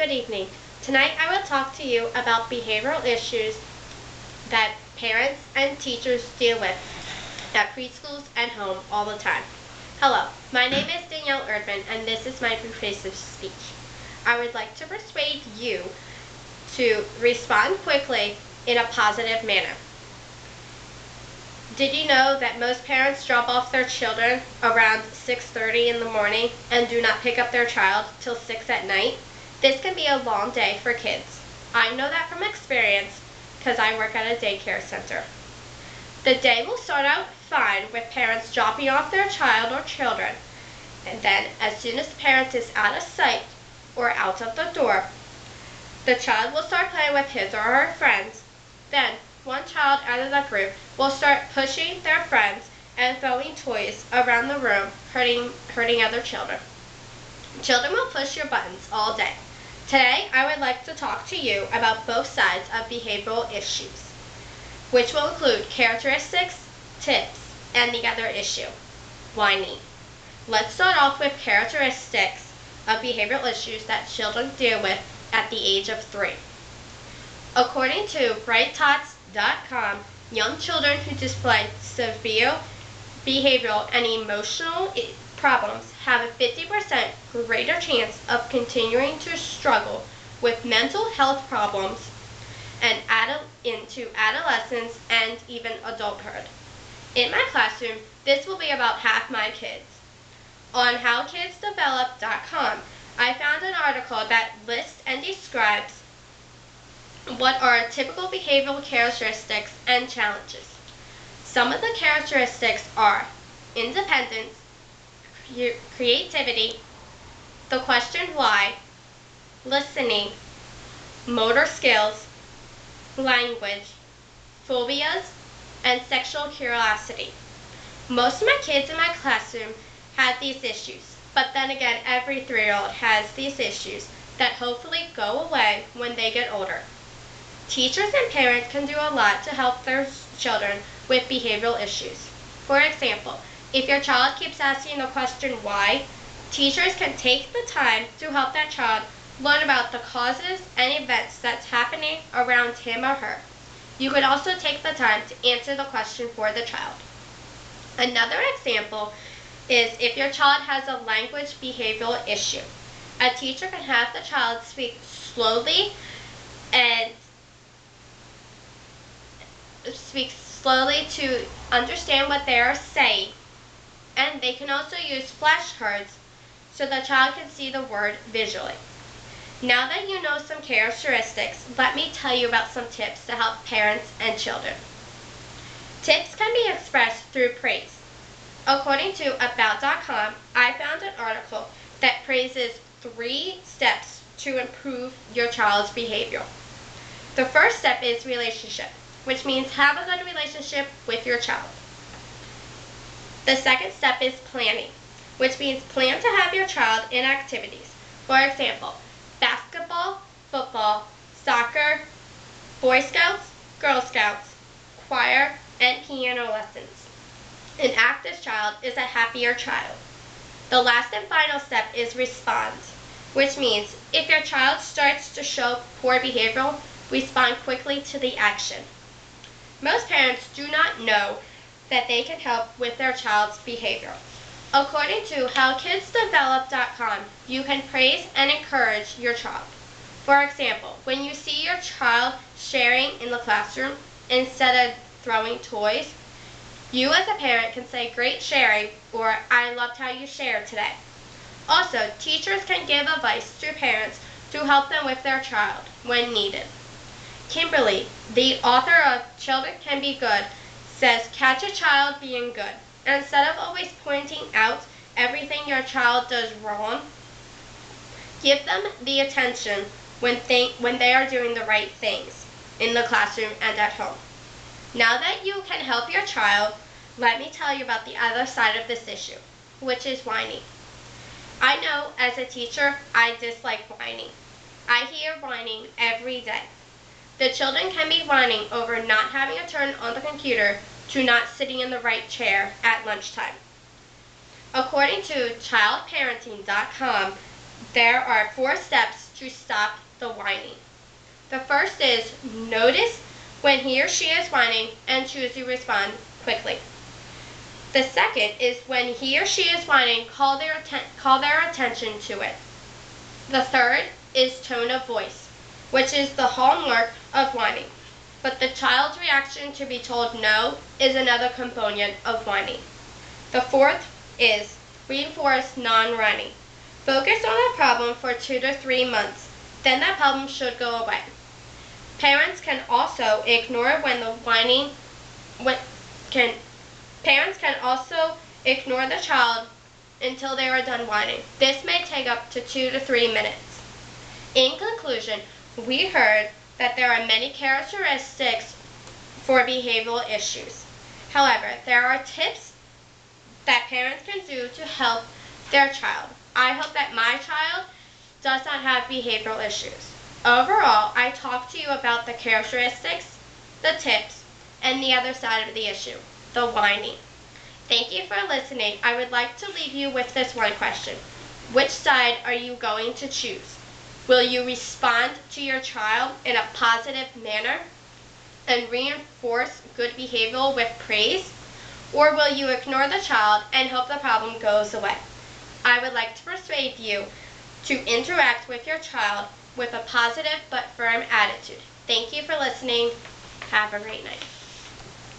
good evening. Tonight I will talk to you about behavioral issues that parents and teachers deal with at preschools and home all the time. Hello, my name is Danielle Erdman and this is my persuasive speech. I would like to persuade you to respond quickly in a positive manner. Did you know that most parents drop off their children around 6:30 in the morning and do not pick up their child till 6 at night? This can be a long day for kids. I know that from experience because I work at a daycare center. The day will start out fine with parents dropping off their child or children, and then as soon as the parent is out of sight or out of the door, the child will start playing with his or her friends. Then one child out of the group will start pushing their friends and throwing toys around the room, hurting other children. Children will push your buttons all day. Today, I would like to talk to you about both sides of behavioral issues, which will include characteristics, tips, and the other issue, whining. Let's start off with characteristics of behavioral issues that children deal with at the age of 3. According to BrightTots.com, young children who display severe behavioral and emotional problems have a 50% greater chance of continuing to struggle with mental health problems and into adolescence and even adulthood. In my classroom, this will be about half my kids. On HowKidsDevelop.com, I found an article that lists and describes what are typical behavioral characteristics and challenges. Some of the characteristics are independence, creativity, the question why, listening, motor skills, language, phobias, and sexual curiosity. Most of my kids in my classroom have these issues, but then again, every 3-year-old has these issues that hopefully go away when they get older. Teachers and parents can do a lot to help their children with behavioral issues. For example, if your child keeps asking the question why, teachers can take the time to help that child learn about the causes and events that's happening around him or her. You could also take the time to answer the question for the child. Another example is if your child has a language behavioral issue. A teacher can have the child speak slowly to understand what they are saying. And they can also use flashcards so the child can see the word visually. Now that you know some characteristics, let me tell you about some tips to help parents and children. Tips can be expressed through praise. According to About.com, I found an article that praises 3 steps to improve your child's behavior. The first step is relationship, which means have a good relationship with your child. The second step is planning, which means plan to have your child in activities. For example, basketball, football, soccer, Boy Scouts, Girl Scouts, choir, and piano lessons. An active child is a happier child. The last and final step is respond, which means if your child starts to show poor behavior, respond quickly to the action. Most parents do not know that they can help with their child's behavior. According to HowKidsDevelop.com, you can praise and encourage your child. For example, when you see your child sharing in the classroom instead of throwing toys, you as a parent can say, "Great sharing," or "I loved how you shared today." Also, teachers can give advice to parents to help them with their child when needed. Kimberly, the author of Children Can Be Good, says catch a child being good. Instead of always pointing out everything your child does wrong, give them the attention when they are doing the right things in the classroom and at home. Now that you can help your child, let me tell you about the other side of this issue, which is whining. I know as a teacher, I dislike whining. I hear whining every day. The children can be whining over not having a turn on the computer to not sitting in the right chair at lunchtime. According to childparenting.com, there are 4 steps to stop the whining. The first is notice when he or she is whining and choose to respond quickly. The second is when he or she is whining, call their attention to it. The third is tone of voice, which is the hallmark of whining. But the child's reaction to be told no is another component of whining. The fourth is reinforce non-running. Focus on the problem for 2 to 3 months, then that problem should go away. Parents can also ignore when the whining Parents can also ignore the child until they are done whining. This may take up to 2 to 3 minutes. In conclusion, we heard that there are many characteristics for behavioral issues. However, there are tips that parents can do to help their child. I hope that my child does not have behavioral issues. Overall, I talked to you about the characteristics, the tips, and the other side of the issue, the whining. Thank you for listening. I would like to leave you with this one question. Which side are you going to choose? Will you respond to your child in a positive manner and reinforce good behavior with praise? Or will you ignore the child and hope the problem goes away? I would like to persuade you to interact with your child with a positive but firm attitude. Thank you for listening. Have a great night.